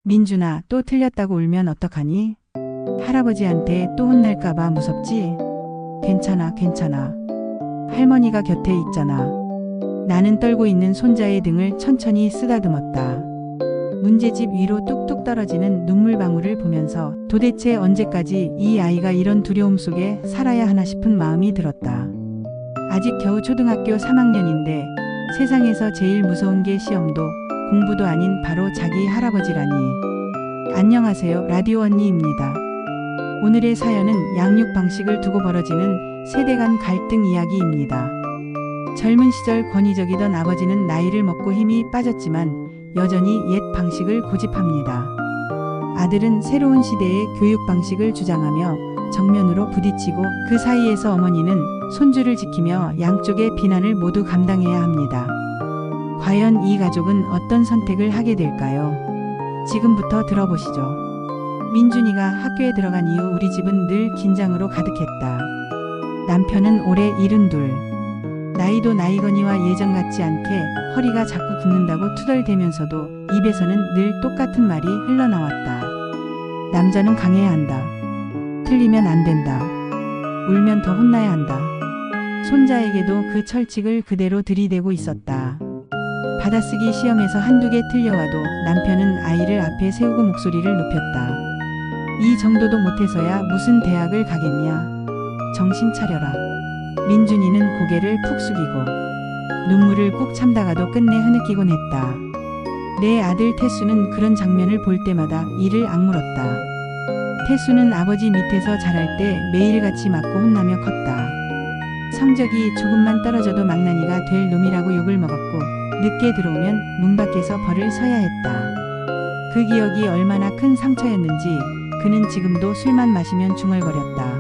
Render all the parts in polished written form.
민준아, 또 틀렸다고 울면 어떡하니? 할아버지한테 또 혼날까봐 무섭지? 괜찮아, 괜찮아. 할머니가 곁에 있잖아. 나는 떨고 있는 손자의 등을 천천히 쓰다듬었다. 문제집 위로 뚝뚝 떨어지는 눈물방울을 보면서 도대체 언제까지 이 아이가 이런 두려움 속에 살아야 하나 싶은 마음이 들었다. 아직 겨우 초등학교 3학년인데 세상에서 제일 무서운 게 시험도 공부도 아닌 바로 자기 할아버지라니. 안녕하세요, 라디오 언니입니다. 오늘의 사연은 양육 방식을 두고 벌어지는 세대 간 갈등 이야기입니다. 젊은 시절 권위적이던 아버지는 나이를 먹고 힘이 빠졌지만 여전히 옛 방식을 고집합니다. 아들은 새로운 시대의 교육 방식을 주장하며 정면으로 부딪히고 그 사이에서 어머니는 손주를 지키며 양쪽의 비난을 모두 감당해야 합니다. 과연 이 가족은 어떤 선택을 하게 될까요? 지금부터 들어보시죠. 민준이가 학교에 들어간 이후 우리 집은 늘 긴장으로 가득했다. 남편은 올해 72. 나이도 나이거니와 예전 같지 않게 허리가 자꾸 굽는다고 투덜대면서도 입에서는 늘 똑같은 말이 흘러나왔다. 남자는 강해야 한다. 틀리면 안 된다. 울면 더 혼나야 한다. 손자에게도 그 철칙을 그대로 들이대고 있었다. 받아쓰기 시험에서 한두 개 틀려와도 남편은 아이를 앞에 세우고 목소리를 높였다. 이 정도도 못해서야 무슨 대학을 가겠냐. 정신 차려라. 민준이는 고개를 푹 숙이고 눈물을 꾹 참다가도 끝내 흐느끼곤 했다. 내 아들 태수는 그런 장면을 볼 때마다 이를 악물었다. 태수는 아버지 밑에서 자랄 때 매일같이 맞고 혼나며 컸다. 성적이 조금만 떨어져도 망나니가 될 놈이라고 욕을 먹었고 늦게 들어오면 문 밖에서 벌을 서야 했다. 그 기억이 얼마나 큰 상처였는지 그는 지금도 술만 마시면 중얼거렸다.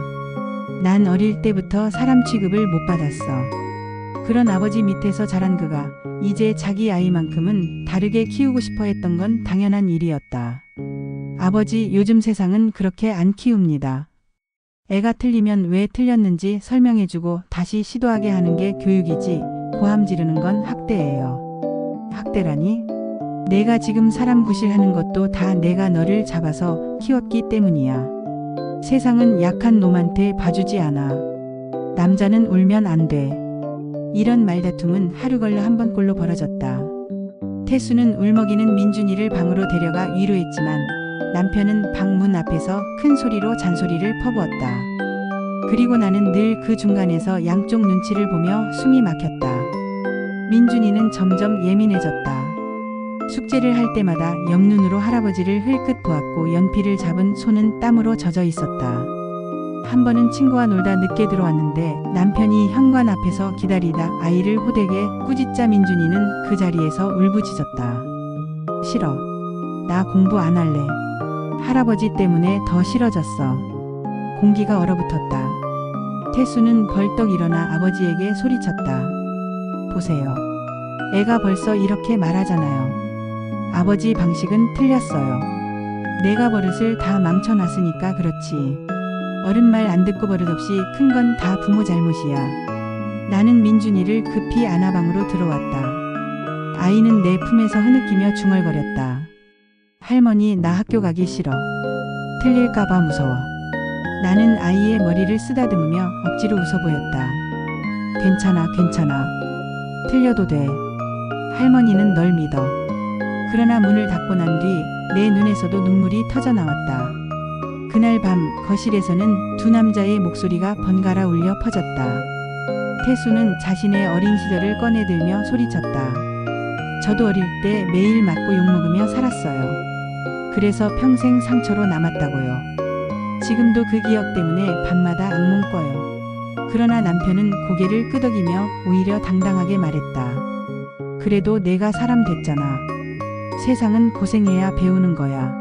난 어릴 때부터 사람 취급을 못 받았어. 그런 아버지 밑에서 자란 그가 이제 자기 아이만큼은 다르게 키우고 싶어 했던 건 당연한 일이었다. 아버지, 요즘 세상은 그렇게 안 키웁니다. 애가 틀리면 왜 틀렸는지 설명해주고 다시 시도하게 하는 게 교육이지 고함 지르는 건 학대예요. 학대라니? 내가 지금 사람 구실하는 것도 다 내가 너를 잡아서 키웠기 때문이야. 세상은 약한 놈한테 봐주지 않아. 남자는 울면 안 돼. 이런 말다툼은 하루 걸러 한 번꼴로 벌어졌다. 태수는 울먹이는 민준이를 방으로 데려가 위로했지만 남편은 방문 앞에서 큰 소리로 잔소리를 퍼부었다. 그리고 나는 늘 그 중간에서 양쪽 눈치를 보며 숨이 막혔다. 민준이는 점점 예민해졌다. 숙제를 할 때마다 옆눈으로 할아버지를 흘끗 보았고 연필을 잡은 손은 땀으로 젖어 있었다. 한 번은 친구와 놀다 늦게 들어왔는데 남편이 현관 앞에서 기다리다 아이를 호되게 꾸짖자 민준이는 그 자리에서 울부짖었다. 싫어. 나 공부 안 할래. 할아버지 때문에 더 싫어졌어. 공기가 얼어붙었다. 태수는 벌떡 일어나 아버지에게 소리쳤다. 보세요. 애가 벌써 이렇게 말하잖아요. 아버지 방식은 틀렸어요. 내가 버릇을 다 망쳐놨으니까 그렇지. 어른 말 안 듣고 버릇없이 큰 건 다 부모 잘못이야. 나는 민준이를 급히 안아방으로 들어왔다. 아이는 내 품에서 흐느끼며 중얼거렸다. 할머니, 나 학교 가기 싫어. 틀릴까봐 무서워. 나는 아이의 머리를 쓰다듬으며 억지로 웃어 보였다. 괜찮아, 괜찮아. 틀려도 돼. 할머니는 널 믿어. 그러나 문을 닫고 난 뒤 내 눈에서도 눈물이 터져 나왔다. 그날 밤 거실에서는 두 남자의 목소리가 번갈아 울려 퍼졌다. 태수는 자신의 어린 시절을 꺼내들며 소리쳤다. 저도 어릴 때 매일 맞고 욕먹으며 살았어요. 그래서 평생 상처로 남았다고요. 지금도 그 기억 때문에 밤마다 악몽 꿔요. 그러나 남편은 고개를 끄덕이며 오히려 당당하게 말했다. 그래도 내가 사람 됐잖아. 세상은 고생해야 배우는 거야.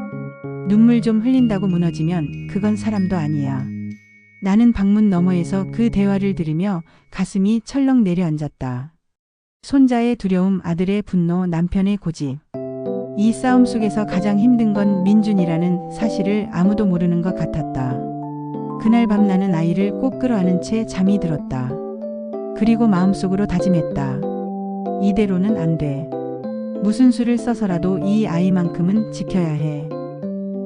눈물 좀 흘린다고 무너지면 그건 사람도 아니야. 나는 방문 너머에서 그 대화를 들으며 가슴이 철렁 내려앉았다. 손자의 두려움, 아들의 분노, 남편의 고집. 이 싸움 속에서 가장 힘든 건 민준이라는 사실을 아무도 모르는 것 같았다. 그날 밤 나는 아이를 꼭 끌어안은 채 잠이 들었다. 그리고 마음속으로 다짐했다. 이대로는 안 돼. 무슨 수를 써서라도 이 아이만큼은 지켜야 해.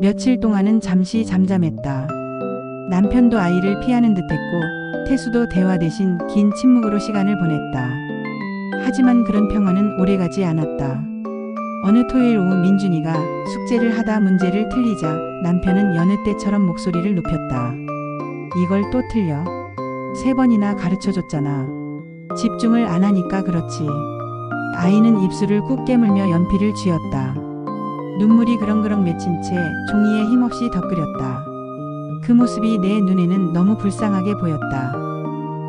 며칠 동안은 잠시 잠잠했다. 남편도 아이를 피하는 듯했고 태수도 대화 대신 긴 침묵으로 시간을 보냈다. 하지만 그런 평화는 오래가지 않았다. 어느 토요일 오후 민준이가 숙제를 하다 문제를 틀리자 남편은 여느 때처럼 목소리를 높였다. 이걸 또 틀려? 3번이나 가르쳐줬잖아. 집중을 안 하니까 그렇지. 아이는 입술을 꾹 깨물며 연필을 쥐었다. 눈물이 그렁그렁 맺힌 채 종이에 힘없이 덧그렸다. 그 모습이 내 눈에는 너무 불쌍하게 보였다.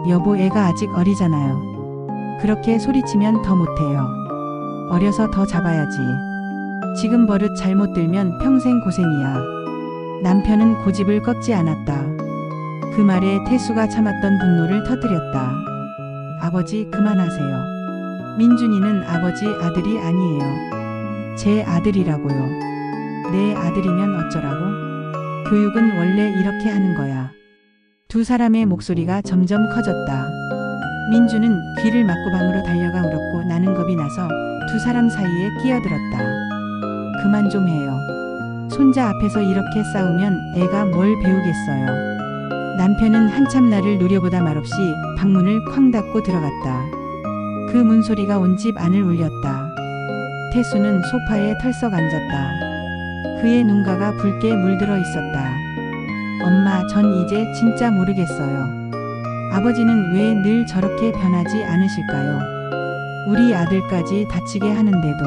여보, 애가 아직 어리잖아요. 그렇게 소리치면 더 못해요. 어려서 더 잡아야지. 지금 버릇 잘못 들면 평생 고생이야. 남편은 고집을 꺾지 않았다. 그 말에 태수가 참았던 분노를 터뜨렸다. 아버지, 그만하세요. 민준이는 아버지 아들이 아니에요. 제 아들이라고요. 내 아들이면 어쩌라고? 교육은 원래 이렇게 하는 거야. 두 사람의 목소리가 점점 커졌다. 민주는 귀를 막고 방으로 달려가 울었고 나는 겁이 나서 두 사람 사이에 끼어들었다. 그만 좀 해요. 손자 앞에서 이렇게 싸우면 애가 뭘 배우겠어요. 남편은 한참 나를 노려보다 말없이 방문을 쾅 닫고 들어갔다. 그 문소리가 온 집 안을 울렸다. 태수는 소파에 털썩 앉았다. 그의 눈가가 붉게 물들어 있었다. 엄마, 전 이제 진짜 모르겠어요. 아버지는 왜 늘 저렇게 변하지 않으실까요? 우리 아들까지 다치게 하는데도.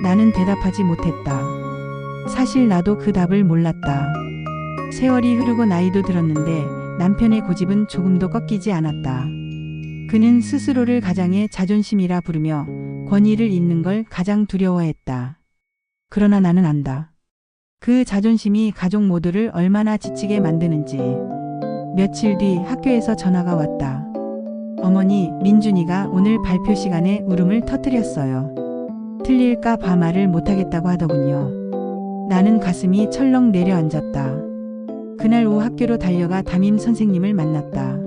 나는 대답하지 못했다. 사실 나도 그 답을 몰랐다. 세월이 흐르고 나이도 들었는데 남편의 고집은 조금도 꺾이지 않았다. 그는 스스로를 가장의 자존심이라 부르며 권위를 잃는 걸 가장 두려워했다. 그러나 나는 안다. 그 자존심이 가족 모두를 얼마나 지치게 만드는지. 며칠 뒤 학교에서 전화가 왔다. 어머니, 민준이가 오늘 발표 시간에 울음을 터뜨렸어요. 틀릴까 봐 말을 못하겠다고 하더군요. 나는 가슴이 철렁 내려앉았다. 그날 오후 학교로 달려가 담임 선생님을 만났다.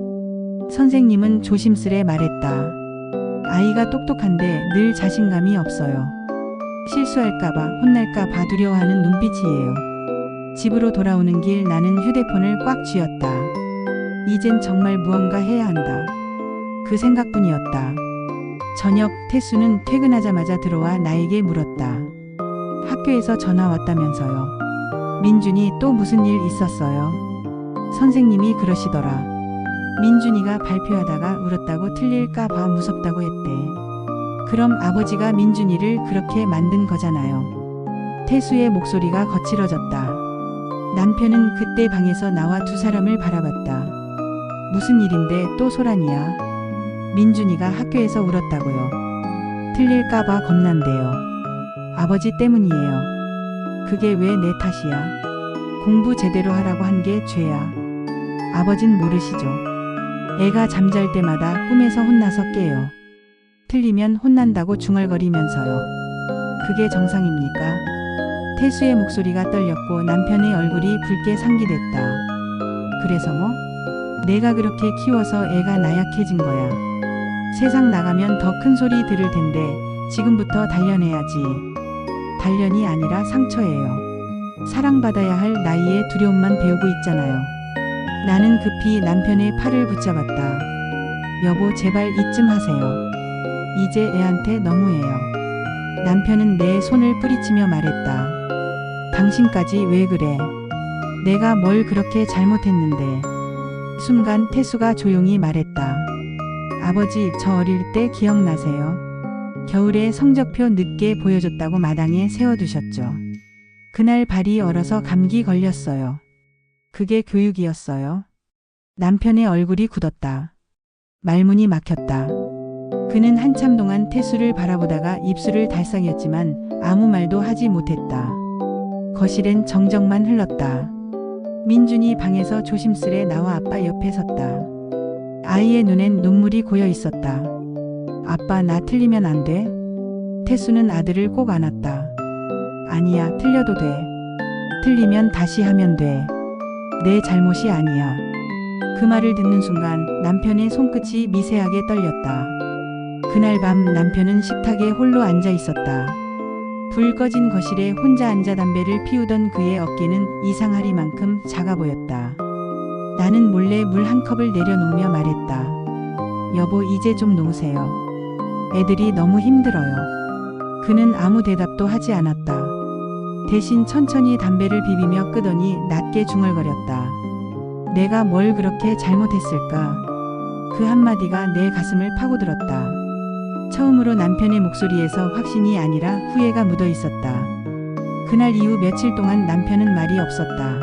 선생님은 조심스레 말했다. 아이가 똑똑한데 늘 자신감이 없어요. 실수할까봐 혼날까봐 두려워하는 눈빛이에요. 집으로 돌아오는 길 나는 휴대폰을 꽉 쥐었다. 이젠 정말 무언가 해야 한다. 그 생각뿐이었다. 저녁 태수는 퇴근하자마자 들어와 나에게 물었다. 학교에서 전화 왔다면서요. 민준이 또 무슨 일 있었어요? 선생님이 그러시더라. 민준이가 발표하다가 울었다고 틀릴까 봐 무섭다고 했대. 그럼 아버지가 민준이를 그렇게 만든 거잖아요. 태수의 목소리가 거칠어졌다. 남편은 그때 방에서 나와 두 사람을 바라봤다. 무슨 일인데 또 소란이야? 민준이가 학교에서 울었다고요. 틀릴까 봐 겁난대요. 아버지 때문이에요. 그게 왜 내 탓이야? 공부 제대로 하라고 한 게 죄야. 아버진 모르시죠? 애가 잠잘 때마다 꿈에서 혼나서 깨요. 틀리면 혼난다고 중얼거리면서요. 그게 정상입니까? 태수의 목소리가 떨렸고 남편의 얼굴이 붉게 상기됐다. 그래서 뭐? 내가 그렇게 키워서 애가 나약해진 거야. 세상 나가면 더 큰 소리 들을 텐데 지금부터 단련해야지. 단련이 아니라 상처예요. 사랑받아야 할 나이에 두려움만 배우고 있잖아요. 나는 급히 남편의 팔을 붙잡았다. 여보, 제발 이쯤 하세요. 이제 애한테 너무해요. 남편은 내 손을 뿌리치며 말했다. 당신까지 왜 그래? 내가 뭘 그렇게 잘못했는데. 순간 태수가 조용히 말했다. 아버지, 저 어릴 때 기억나세요? 겨울에 성적표 늦게 보여줬다고 마당에 세워두셨죠. 그날 발이 얼어서 감기 걸렸어요. 그게 교육이었어요? 남편의 얼굴이 굳었다. 말문이 막혔다. 그는 한참 동안 태수를 바라보다가 입술을 달싹였지만 아무 말도 하지 못했다. 거실엔 정적만 흘렀다. 민준이 방에서 조심스레 나와 아빠 옆에 섰다. 아이의 눈엔 눈물이 고여 있었다. 아빠, 나 틀리면 안 돼? 태수는 아들을 꼭 안았다. 아니야, 틀려도 돼. 틀리면 다시 하면 돼. 내 잘못이 아니야. 그 말을 듣는 순간 남편의 손끝이 미세하게 떨렸다. 그날 밤 남편은 식탁에 홀로 앉아 있었다. 불 꺼진 거실에 혼자 앉아 담배를 피우던 그의 어깨는 이상하리만큼 작아 보였다. 나는 몰래 물 한 컵을 내려놓으며 말했다. 여보, 이제 좀 놓으세요. 애들이 너무 힘들어요. 그는 아무 대답도 하지 않았다. 대신 천천히 담배를 비비며 끄더니 낮게 중얼거렸다. 내가 뭘 그렇게 잘못했을까? 그 한마디가 내 가슴을 파고들었다. 처음으로 남편의 목소리에서 확신이 아니라 후회가 묻어 있었다. 그날 이후 며칠 동안 남편은 말이 없었다.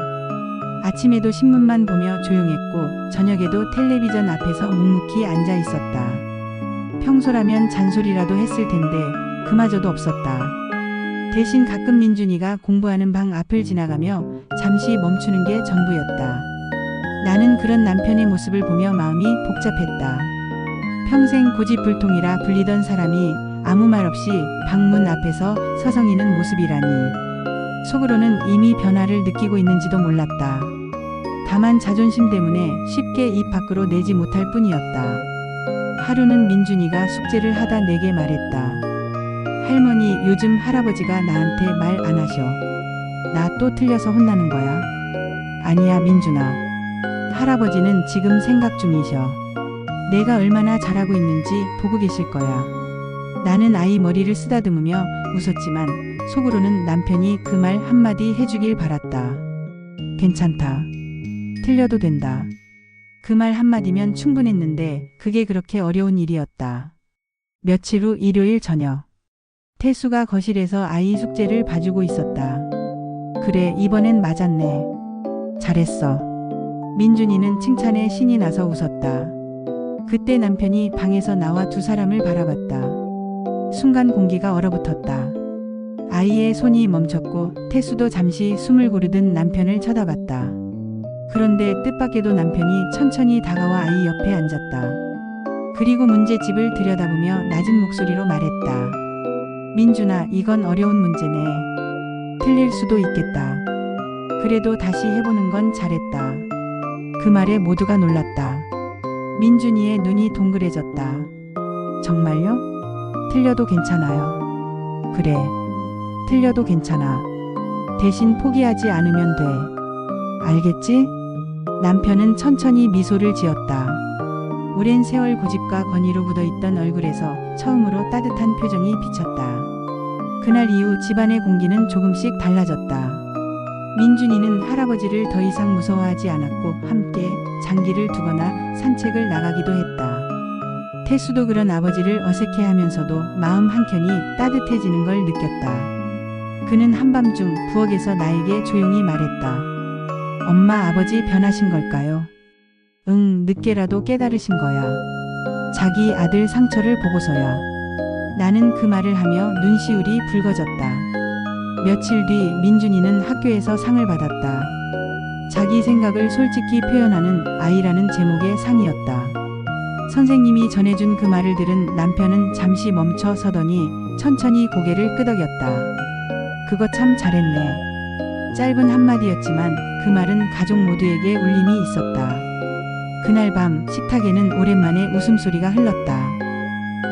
아침에도 신문만 보며 조용했고 저녁에도 텔레비전 앞에서 묵묵히 앉아 있었다. 평소라면 잔소리라도 했을 텐데 그마저도 없었다. 대신 가끔 민준이가 공부하는 방 앞을 지나가며 잠시 멈추는 게 전부였다. 나는 그런 남편의 모습을 보며 마음이 복잡했다. 평생 고집불통이라 불리던 사람이 아무 말 없이 방문 앞에서 서성이는 모습이라니. 속으로는 이미 변화를 느끼고 있는지도 몰랐다. 다만 자존심 때문에 쉽게 입 밖으로 내지 못할 뿐이었다. 하루는 민준이가 숙제를 하다 내게 말했다. 할머니, 요즘 할아버지가 나한테 말 안 하셔. 나 또 틀려서 혼나는 거야? 아니야, 민준아. 할아버지는 지금 생각 중이셔. 내가 얼마나 잘하고 있는지 보고 계실 거야. 나는 아이 머리를 쓰다듬으며 웃었지만 속으로는 남편이 그 말 한마디 해주길 바랐다. 괜찮다. 틀려도 된다. 그 말 한마디면 충분했는데 그게 그렇게 어려운 일이었다. 며칠 후 일요일 저녁. 태수가 거실에서 아이 숙제를 봐주고 있었다. 그래, 이번엔 맞았네. 잘했어. 민준이는 칭찬에 신이 나서 웃었다. 그때 남편이 방에서 나와 두 사람을 바라봤다. 순간 공기가 얼어붙었다. 아이의 손이 멈췄고 태수도 잠시 숨을 고르듯 남편을 쳐다봤다. 그런데 뜻밖에도 남편이 천천히 다가와 아이 옆에 앉았다. 그리고 문제집을 들여다보며 낮은 목소리로 말했다. 민준아, 이건 어려운 문제네. 틀릴 수도 있겠다. 그래도 다시 해보는 건 잘했다. 그 말에 모두가 놀랐다. 민준이의 눈이 동그래졌다. 정말요? 틀려도 괜찮아요. 그래. 틀려도 괜찮아. 대신 포기하지 않으면 돼. 알겠지? 남편은 천천히 미소를 지었다. 오랜 세월 고집과 권위로 묻어있던 얼굴에서 처음으로 따뜻한 표정이 비쳤다. 그날 이후 집안의 공기는 조금씩 달라졌다. 민준이는 할아버지를 더 이상 무서워하지 않았고 함께 장기를 두거나 산책을 나가기도 했다. 태수도 그런 아버지를 어색해하면서도 마음 한켠이 따뜻해지는 걸 느꼈다. 그는 한밤중 부엌에서 나에게 조용히 말했다. 엄마, 아버지 변하신 걸까요? 응, 늦게라도 깨달으신 거야. 자기 아들 상처를 보고서야. 나는 그 말을 하며 눈시울이 붉어졌다. 며칠 뒤 민준이는 학교에서 상을 받았다. 자기 생각을 솔직히 표현하는 아이라는 제목의 상이었다. 선생님이 전해준 그 말을 들은 남편은 잠시 멈춰 서더니 천천히 고개를 끄덕였다. 그거 참 잘했네. 짧은 한마디였지만 그 말은 가족 모두에게 울림이 있었다. 그날 밤 식탁에는 오랜만에 웃음소리가 흘렀다.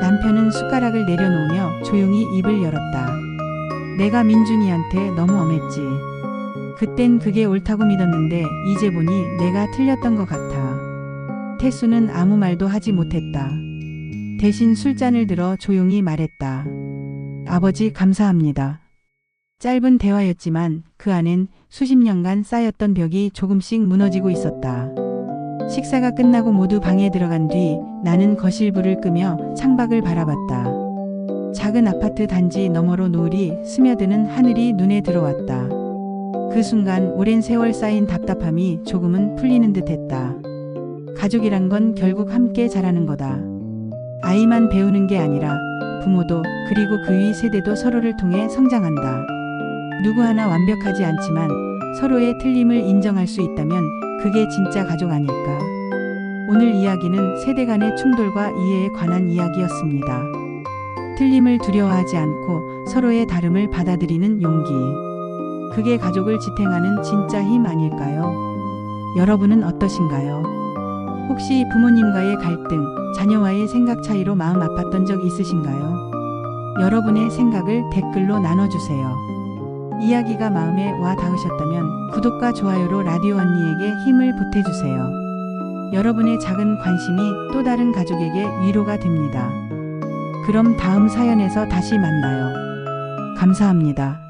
남편은 숟가락을 내려놓으며 조용히 입을 열었다. 내가 민준이한테 너무 엄했지. 그땐 그게 옳다고 믿었는데 이제 보니 내가 틀렸던 것 같아. 태수는 아무 말도 하지 못했다. 대신 술잔을 들어 조용히 말했다. 아버지, 감사합니다. 짧은 대화였지만 그 안엔 수십 년간 쌓였던 벽이 조금씩 무너지고 있었다. 식사가 끝나고 모두 방에 들어간 뒤 나는 거실 불을 끄며 창밖을 바라봤다. 작은 아파트 단지 너머로 노을이 스며드는 하늘이 눈에 들어왔다. 그 순간 오랜 세월 쌓인 답답함이 조금은 풀리는 듯했다. 가족이란 건 결국 함께 자라는 거다. 아이만 배우는 게 아니라 부모도 그리고 그 위 세대도 서로를 통해 성장한다. 누구 하나 완벽하지 않지만 서로의 틀림을 인정할 수 있다면 그게 진짜 가족 아닐까. 오늘 이야기는 세대 간의 충돌과 이해에 관한 이야기였습니다. 틀림을 두려워하지 않고 서로의 다름을 받아들이는 용기. 그게 가족을 지탱하는 진짜 힘 아닐까요? 여러분은 어떠신가요? 혹시 부모님과의 갈등, 자녀와의 생각 차이로 마음 아팠던 적 있으신가요? 여러분의 생각을 댓글로 나눠주세요. 이야기가 마음에 와 닿으셨다면 구독과 좋아요로 라디오 언니에게 힘을 보태주세요. 여러분의 작은 관심이 또 다른 가족에게 위로가 됩니다. 그럼 다음 사연에서 다시 만나요. 감사합니다.